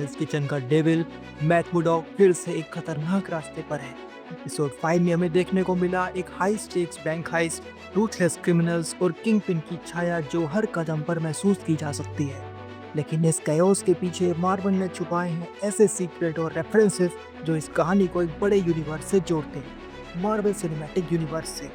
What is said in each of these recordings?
हेल्स kitchen का devil mat मुर्डॉक फिर से एक खतरनाक रास्ते पर है। एपिसोड 5 में हमें देखने को मिला एक high stakes bank heist, ruthless criminals और किंग पिन की छाया जो हर कदम पर महसूस की जा सकती है। लेकिन इस कैओस के पीछे मार्वल ने छुपाए हैं ऐसे सीक्रेट और रेफरेंसेस जो इस कहानी को एक बड़े यूनिवर्स से जोड़ते हैं, मार्वल सिनेमैटिक यूनिवर्स से।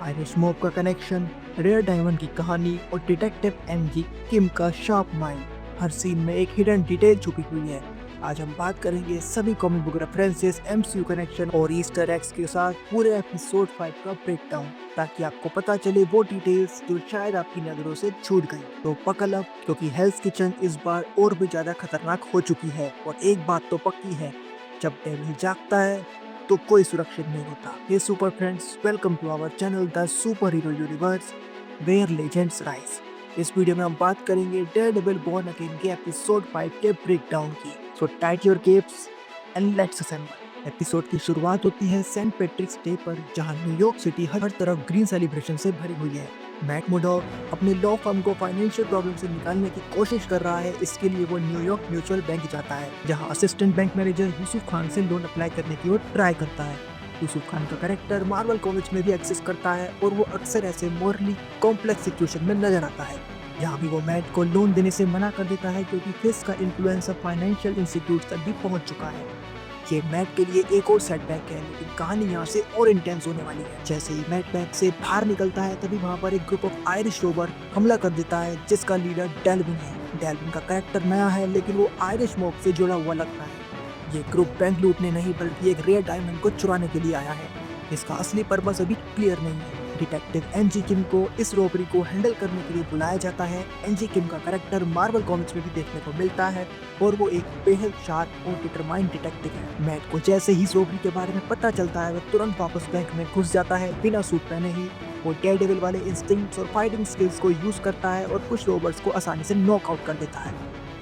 आयरिश मॉब का कनेक्शन, रेयर डायमंड की कहानी और डिटेक्टिव एमजी किम का शार्प माइंड, हर सीन में एक हिडन डिटेल छुपी हुई है। आज हम बात करेंगे सभी comic book references, MCU connection और ईस्टर एग्स के साथ पूरे एपिसोड 5 का ब्रेकडाउन, ताकि आपको पता चले वो डिटेल्स जो शायद आपकी नजरों से छूट गई। तो पकड़ अप, क्योंकि हेल्स किचन इस बार और भी ज्यादा खतरनाक हो चुकी है। और एक बात तो पक्की है, जब डेविल जागता है तो कोई सुरक्षित नहीं होता। Hey super friends, welcome to our channel the superhero universe where legends rise. इस वीडियो में हम बात करेंगे डेयरडेविल बॉर्न अगेन के एपिसोड 5 के ब्रेकडाउन की। So tight your capes and let's assemble. Episode की शुरुआत होती है सेंट पैट्रिक्स डे पर, जहां न्यूयॉर्क सिटी हर तरफ ग्रीन सेलिब्रेशन से भरी हुई है। मैट मुर्डॉक अपने लॉ फर्म को फाइनेंशियल प्रॉब्लम से निकालने की कोशिश कर रहा है। इसके लिए वो न्यूयॉर्क म्यूचुअल बैंक जाता है, जहां assistant bank manager Yusuf Khan से लोन अप्लाई करने की वो ट्राई करता है। यूसुफ खान का कैरेक्टर मार्वल कॉमिक्स में भी एग्जिस्ट करता है और वो अक्सर ऐसे मोरली कॉम्प्लेक्स सिचुएशन में नजर आता है। यहाँ भी वो मैट को लोन देने से मना कर देता है, क्योंकि फिस का इन्फ्लुएंस अब फाइनेंशियल इंस्टीट्यूट तक भी पहुंच चुका है। ये मैट के लिए एक और सेटबैक है, लेकिन कहानी यहाँ से और इंटेंस होने वाली है। जैसे ही मैट बैंक से बाहर निकलता है, तभी वहाँ पर एक ग्रुप ऑफ आयरिश रोबर हमला कर देता है, जिसका लीडर डेल्विन है। डेल्विन का कैरेक्टर नया है, लेकिन वो आयरिश मॉब से जुड़ा हुआ लगता है। ये ग्रुप बैंक लूटने नहीं, बल्कि एक रेयर डायमंड को चुराने के लिए आया है। इसका असली पर्पस अभी क्लियर नहीं है। डिटेक्टिव एनजी किम को इस रॉबरी को हैंडल करने के लिए बुलाया जाता है। एनजी किम का कैरेक्टर मार्वल कॉमिक्स में भी देखने को मिलता है और वो एक बेहद शार्प और डिटरमाइंड डिटेक्टिव है। मैट को जैसे ही इस रॉबरी के बारे में पता चलता है, वो तुरंत वापस बैंक में घुस जाता है बिना सूट पहने ही। वो डेयरडेविल वाले इंस्टिंक्ट्स और फाइटिंग स्किल्स को यूज करता है और कुछ रोबर्स को आसानी से नॉकआउट कर देता है।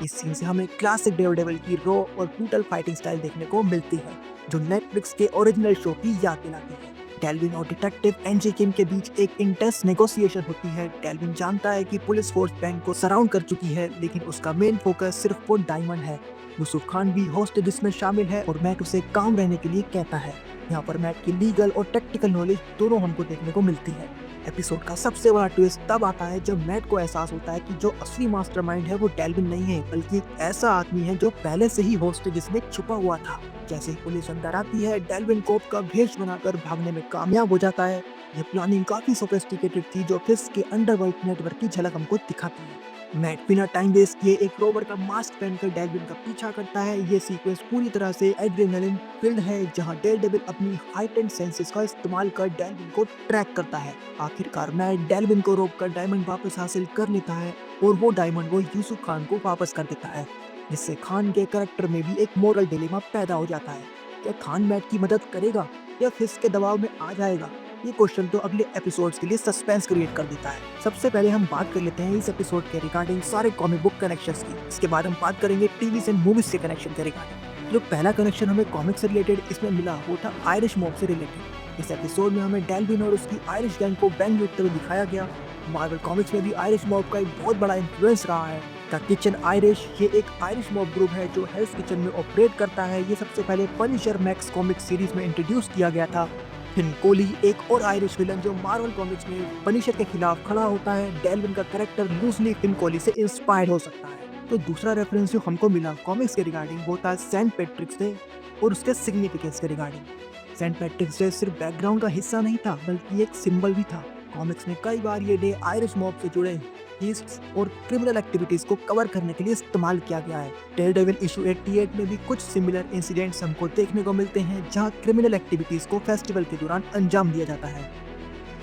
इस सीन से हमें क्लासिक डेयरडेविल की रॉ और ब्रूटल फाइटिंग स्टाइल देखने को मिलती है, जो नेटफ्लिक्स के ओरिजिनल शो की याद दिलाती है। डेल्विन और डिटेक्टिव एनजे किम के बीच एक इंटेंस नेगोशिएशन होती है। डेल्विन जानता है कि पुलिस फोर्स बैंक को सराउंड कर चुकी है, लेकिन उसका मेन फोकस सिर्फ वो डायमंड है। यूसुफ खान भी होस्टेज में शामिल है और मैट उसे काम रहने के लिए कहता है। यहाँ पर मैट की लीगल और टेक्निकल नॉलेज दोनों हमको देखने को मिलती है। एपिसोड का सबसे बड़ा ट्विस्ट तब आता है जब मैट को एहसास होता है कि जो असली मास्टरमाइंड है वो डेल्विन नहीं है, बल्कि एक ऐसा आदमी है जो पहले से ही होस्टेज में छुपा हुआ था। जैसे ही पुलिस अंदर आती है, डेल्विन कोप का भेष बनाकर भागने में कामयाब हो जाता है। ये प्लानिंग काफी सोफिस्टिकेटेड थी, जो फिस के अंडरवर्ल्ड नेटवर्क की झलक हमको दिखाती है। मैट बिना टाइम वेस्ट किए एक रोबर का मास्क पहनकर डेल्विन का पीछा करता है। ये सीक्वेंस पूरी तरह से एड्रेनलिन फिल्ड है, जहां डेयरडेविल अपनी हाइटेंड सेंसेस का इस्तेमाल कर डेल्विन को ट्रैक करता है। आखिरकार मैट डेल्विन को रोककर डायमंड वापस हासिल कर लेता है और वो डायमंड वो यूसुफ खान को वापस कर देता है, जिससे खान के कैरेक्टर में भी एक मोरल डिलेमा पैदा हो जाता है। क्या खान मैट की मदद करेगा या फिस के दबाव में आ जाएगा? ये क्वेश्चन तो अगले एपिसोड्स के लिए सस्पेंस क्रिएट कर देता है। सबसे पहले हम बात कर लेते हैं इस एपिसोड के रिगार्डिंग सारे कॉमिक बुक कनेक्शंस की। इसके बाद हम बात करेंगे टीवी एंड मूवीज के कनेक्शन के रिगार्डिंग। जो पहला कनेक्शन हमें कॉमिक से रिलेटेड इसमें मिला, वो था आयरिश मॉब से रिलेटेड। इस एपिसोड में हमें डेल्विन और उसकी आयरिश गैंग को बैंक लूटते हुए दिखाया गया। मार्वल कॉमिक्स में भी आयरिश मॉब का एक बहुत बड़ा इन्फ्लुएंस रहा है। द किचन आयरिश, ये एक आयरिश मॉब ग्रुप है जो हेल्स किचन में ऑपरेट करता है। ये सबसे पहले पनिशर मैक्स कॉमिक सीरीज में इंट्रोड्यूस किया गया था। फिन कोली, एक और आयरिश विलन जो मार्वल कॉमिक्स में पनिशर के खिलाफ खड़ा होता है। डेल्विन का कैरेक्टर लूजली फिन कोली से इंस्पायर्ड हो सकता है। तो दूसरा रेफरेंस जो हमको मिला कॉमिक्स के रिगार्डिंग, वो था सेंट पैट्रिक्स डे और उसके सिग्निफिकेंस के रिगार्डिंग। सेंट पैट्रिक्स डे सिर्फ बैकग्राउंड का हिस्सा नहीं था, बल्कि एक सिंबल भी था। कॉमिक्स में कई बार ये डे आयरिश मॉब से जुड़े हीस्ट्स और क्रिमिनल एक्टिविटीज को कवर करने के लिए इस्तेमाल किया गया है। डेयरडेविल इशू 88 में भी कुछ सिमिलर इंसिडेंट्स हमको देखने को मिलते हैं, जहां क्रिमिनल एक्टिविटीज को फेस्टिवल के दौरान अंजाम दिया जाता है।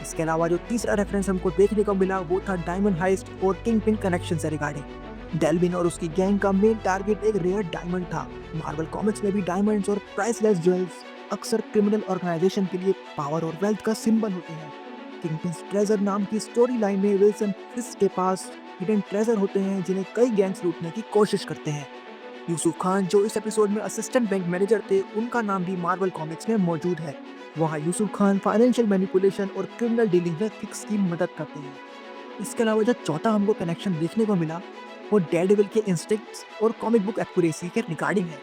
इसके अलावा जो तीसरा रेफरेंस हमको देखने को मिला, वो था डायमंड हाइस्ट और किंग पिन कनेक्शन से रिगार्डिंग। डेल्विन और उसकी गैंग का मेन टारगेट एक रेयर डायमंड था। मार्वल कॉमिक्स में भी डायमंड्स और प्राइसलेस ज्वेल्स अक्सर क्रिमिनल ऑर्गेनाइजेशन के लिए पावर और वेल्थ का सिंबल होते हैं। किंगपिन्स ट्रेजर नाम की स्टोरी लाइन में विल्सन फिस्क के पास हिडन ट्रेजर होते हैं, जिन्हें कई गैंग्स लूटने की कोशिश करते हैं। यूसुफ खान, जो इस एपिसोड में असिस्टेंट बैंक मैनेजर थे, उनका नाम भी मार्वल कॉमिक्स में मौजूद है। वहाँ यूसुफ खान फाइनेंशियल मैनिपुलेशन और क्रिमिनल डीलिंग में फिक्स की मदद करते हैं। इसके अलावा जो चौथा हमको कनेक्शन देखने को मिला, वो डेयरडेविल के इंस्टिंक्ट्स और कॉमिक बुक एक्यूरेसी के रिगार्डिंग है।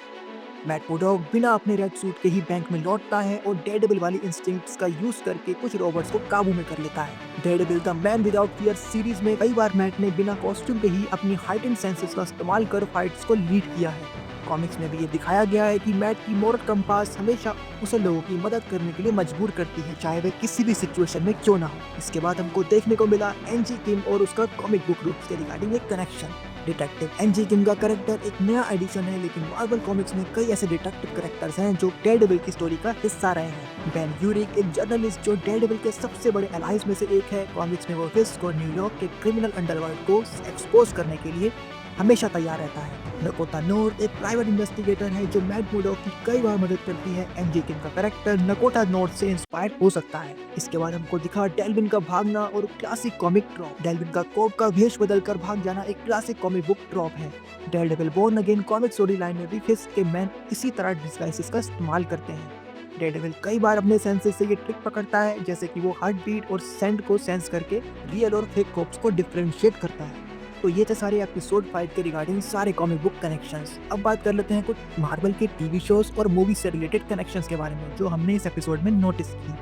मैट मोडॉक बिना अपने रेड सूट के ही बैंक में लौटता है और डेयरडेविल वाली इंस्टिंक्ट्स का यूज करके कुछ रॉबर्ट्स को काबू में कर लेता है। Daredevil the man without fear series में कई बार मैट ने बिना कॉस्ट्यूम के ही अपनी हाइटेंड सेंसेस का इस्तेमाल कर फाइट्स को लीड किया है। कॉमिक्स में भी ये दिखाया गया है कि मैट की मोरल कंपास हमेशा उसे लोगों की मदद करने के लिए मजबूर करती है, चाहे वे किसी भी सिचुएशन में क्यों ना हो। इसके बाद हमको देखने को मिला एनजी किम और उसका कॉमिक बुक रूट्स के रिगार्डिंग एक कनेक्शन। डिटेक्टिव एनजी किम का कैरेक्टर एक नया एडिशन है, लेकिन मार्वल कॉमिक्स में कई ऐसे डिटेक्टिव कैरेक्टर्स हैं जो डेयरडेविल की स्टोरी का हिस्सा रहे हैं। बेन यूरिक एक जर्नलिस्ट जो डेयरडेविल के सबसे बड़े एलाइज में से एक है। कॉमिक्स में वो फिस्क और न्यूयॉर्क के क्रिमिनल अंडरवर्ल्ड को एक्सपोज करने के लिए हमेशा तैयार रहता है। नकोटा नॉर्थ एक प्राइवेट इन्वेस्टिगेटर है जो मैट मोडॉक की कई बार मदद करती है। एनजी किम का कैरेक्टर नकोटा नॉर्थ से इंस्पायर हो सकता है। इसके बाद हमको दिखा डेल्विन का भागना और क्लासिक कॉमिक ट्रॉप। डेल्विन का कोप का भेष बदलकर भाग जाना एक क्लासिक कॉमिक बुक ट्रॉप है। Daredevil Born Again comic story line में भी फिस्क के मैन इसी तरह डिस्गाइसेस का इस्तेमाल करते हैं। डेयरडेविल कई बार अपने सेंसेस से ये ट्रिक पकड़ता है, जैसे कि वो हार्ट बीट और सेंट को सेंस करके रियल और फेक कोप्स को डिफरेंशिएट करता है। तो ये थे सारे एपिसोड 5 के रिगार्डिंग सारे कॉमिक बुक कनेक्शंस। अब बात कर लेते हैं कुछ मार्वल के टीवी शोज और मूवी से रिलेटेड कनेक्शंस के बारे में जो हमने इस एपिसोड में नोटिस की।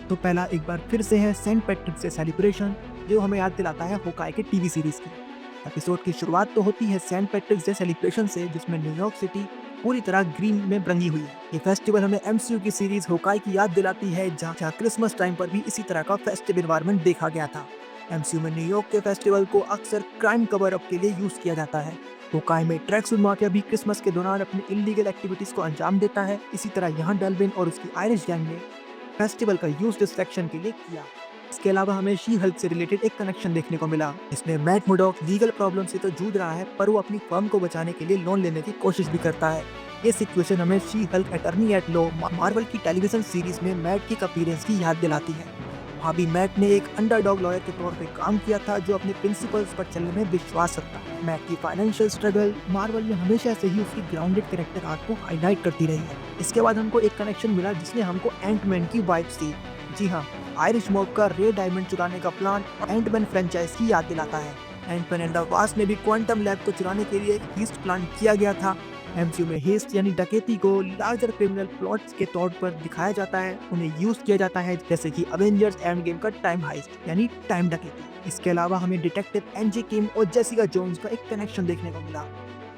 तो पहला एक बार फिर से है सेंट पैट्रिक से सेलिब्रेशन, जो हमें याद दिलाता है होकाई के टीवी सीरीज की। एपिसोड की शुरुआत तो होती है सेंट पैट्रिक डे सेलिब्रेशन से, जिसमें न्यूयॉर्क सिटी पूरी तरह ग्रीन में रंगी हुई है। ये फेस्टिवल हमें एमसीयू की सीरीज होकाई की याद दिलाती है, जहाँ क्रिसमस टाइम पर भी इसी तरह का फेस्टिव एनवायरनमेंट देखा गया था। एमसीयू में न्यूयॉर्क के फेस्टिवल को अक्सर क्राइम कवर अप के लिए यूज किया जाता है। होकाई में ट्रैकसूट माफिया भी क्रिसमस के दौरान अपनी इलीगल एक्टिविटीज को अंजाम देता है। इसी तरह यहाँ डेल्विन और उसकी आयरिश गैंग ने फेस्टिवल का यूज डिस्ट्रैक्शन के लिए किया। इसके अलावा हमें शी हल्क से रिलेटेड एक कनेक्शन देखने को मिला। इसमें मैट मोडॉक लीगल प्रॉब्लम से तो जूझ रहा है, पर वो अपनी फर्म को बचाने के लिए लोन लेने की कोशिश भी करता है। ये सिचुएशन हमें She Hulk Attorney at Law Marvel की टेलीविजन सीरीज में मैट की अपीयरेंस की याद दिलाती है। वहाँ भी मैट ने एक अंडरडॉग लॉयर के तौर पे काम किया था जो अपने प्रिंसिपल्स पर चलने में विश्वास रखता है। मैट की फाइनेंशियल स्ट्रगल मार्वल में हमेशा से ही उसकी ग्राउंडेड कैरेक्टर आर्क को हाईलाइट करती रही है। इसके बाद हमको एक कनेक्शन मिला जिसने हमको एंटमैन की वाइब्स दी। जी हाँ, आयरिश मॉब का रे डायमंड चुराने का प्लान एंटमैन फ्रेंचाइज की याद दिलाता है। एंटमैन एंड द वास्प में भी क्वांटम लैब को चुराने के लिए एक हीस्ट प्लान किया गया था। एमसीयू में हीस्ट यानी डकैती को लार्जर क्रिमिनल प्लॉट्स के तौर पर दिखाया जाता है, उन्हें यूज किया जाता है, जैसे कि अवेंजर्स एंड गेम का टाइम हाइस्ट यानी टाइम डकैती। इसके अलावा हमें डिटेक्टिव एनजी किम और जेसिका जोन्स का एक कनेक्शन देखने को मिला।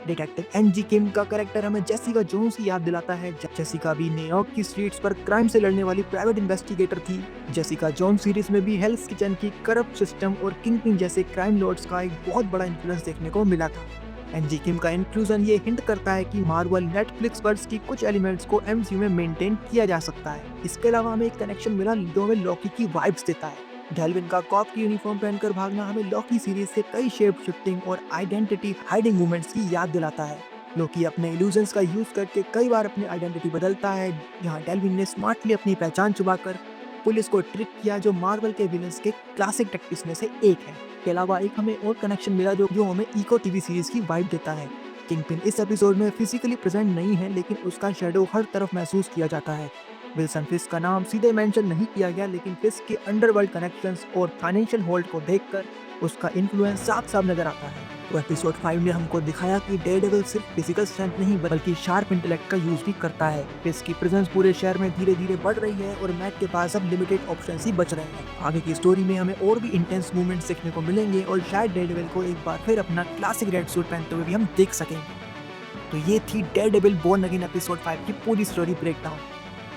डिटेक्टिव एनजी किम का कैरेक्टर हमें जेसिका जोन्स की याद दिलाता है। जेसिका भी न्यूयॉर्क की स्ट्रीट्स पर क्राइम से लड़ने वाली प्राइवेट इन्वेस्टिगेटर थी। जेसिका जोन्स सीरीज में भी हेल्स किचन की करप्ट सिस्टम और किंगपिन जैसे क्राइम लॉर्ड्स का एक बहुत बड़ा इन्फ्लुएंस देखने को मिला था। एनजी किम का इंक्लूजन ये हिंट करता है कि मार्वल नेटफ्लिक्स वर्स की कुछ एलिमेंट्स को एमसीयू में मेंटेन किया जा सकता है। इसके अलावा हमें एक कनेक्शन मिला जो हमें लॉकी की वाइब्स देता है। डेल्विन का कॉप की यूनिफॉर्म पहनकर भागना हमें लॉकी सीरीज से कई शेप शिफ्टिंग और आइडेंटिटी हाइडिंग मूवमेंट्स की याद दिलाता है। लॉकी अपने इल्यूजन्स का यूज करके कई बार अपनी आइडेंटिटी बदलता है, जहाँ डेल्विन ने स्मार्टली अपनी पहचान छुपाकर पुलिस को ट्रिक किया, जो मार्वल के विलन्स के क्लासिक टैक्टिक्स में से एक है। के अलावा एक हमें और कनेक्शन मिला जो हमें इको टीवी सीरीज की वाइब देता है। किंगपिन इस एपिसोड में फिजिकली प्रेजेंट नहीं है, लेकिन उसका शैडो हर तरफ महसूस किया जाता है। विल्सन फिस्क का नाम सीधे मेंशन नहीं किया गया, लेकिन फिस्क के अंडरवर्ल्ड कनेक्शंस और फाइनेंशियल होल्ड को देखकर उसका इन्फ्लुएंस साफ साफ नजर आता है। तो एपिसोड 5 ने हमको दिखाया कि डेयरडेविल सिर्फ फिजिकल स्ट्रेंथ नहीं बल्कि शार्प इंटेलेक्ट का यूज भी करता है। फिस्क की प्रेजेंस पूरे शहर में धीरे धीरे बढ़ रही है और मैट के पास अब लिमिटेड ऑप्शंस ही बच रहे हैं। आगे की स्टोरी में हमें और भी इंटेंस मूवमेंट्स देखने को मिलेंगे और शायद डेयरडेविल को एक बार फिर अपना क्लासिक रेड सूट पहनते हुए भी हम देख सकेंगे। तो ये थी डेयरडेविल बोर्न अगेन एपिसोड 5 की पूरी स्टोरी ब्रेकडाउन,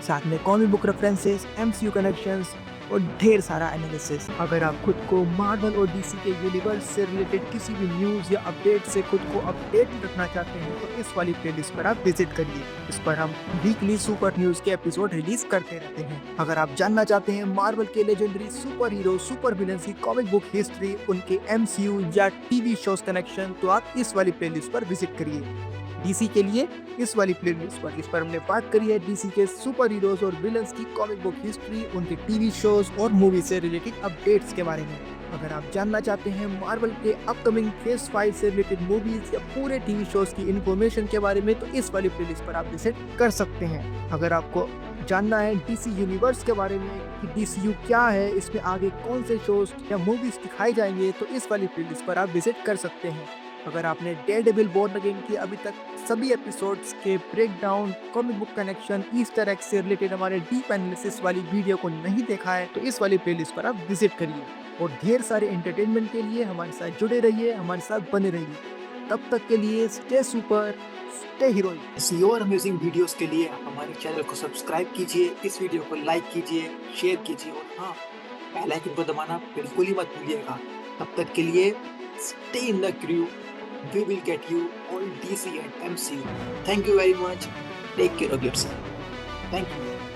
साथ में comic book references, MCU connections और ढेर सारा एनालिसिस। अगर आप खुद को मार्वल और डीसी के यूनिवर्स से रिलेटेड किसी भी न्यूज़ या अपडेट से खुद को अपडेट रखना चाहते हैं तो इस वाली प्लेलिस्ट पर आप विजिट करिए। इस पर हम वीकली सुपर न्यूज़ के एपिसोड रिलीज करते रहते हैं। अगर आप जानना चाहते हैं मार्वल के legendary super hero super villains की कॉमिक बुक हिस्ट्री, उनके एमसीयू या टीवी शोज कनेक्शन, तो आप इस वाली प्लेलिस्ट पर विजिट करिए। डीसी के लिए इस वाली प्लेलिस्ट पर हमने बात करी है डीसी के सुपर हीरोज और विलन्स की कॉमिक बुक हिस्ट्री, उनके टीवी शोज और मूवी से रिलेटेड अपडेट्स के बारे में। अगर आप जानना चाहते हैं मार्वल के अपकमिंग फेज 5 से रिलेटेड मूवीज या पूरे टीवी शोज की इंफॉर्मेशन के बारे में, तो इस वाली प्लेलिस्ट पर आप विजिट कर सकते हैं। अगर आपको जानना है डीसी यूनिवर्स के बारे में कि डीसीयू क्या है, इसमें आगे कौन से शोज या मूवीज दिखाए जाएंगे, तो इस वाली प्लेलिस्ट पर आप विजिट कर सकते हैं। अगर आपने डेयरडेविल बॉर्न अगेन की अभी तक सभी एपिसोड्स के breakdown, comic book connection, Easter egg से रिलेटेड हमारे डीप एनालिसिस वाली वीडियो को नहीं देखा है तो इस वाली प्लेलिस्ट पर आप विजिट करिए और ढेर सारे एंटरटेनमेंट के लिए हमारे साथ जुड़े रहिए, हमारे साथ बने रहिए। तब तक के लिए स्टे सुपर, स्टे हीरोइक। ऐसी और अमेजिंग वीडियोस के लिए आप हमारे चैनल को सब्सक्राइब कीजिए, इस वीडियो को लाइक कीजिए, शेयर कीजिए और हाँ, बेल आइकन को दबाना बिल्कुल ही मत भूलिएगा। तब तक के लिए stay in the crew. We will get you all DC and MCU. Thank you very much. Take care of yourself. Thank you.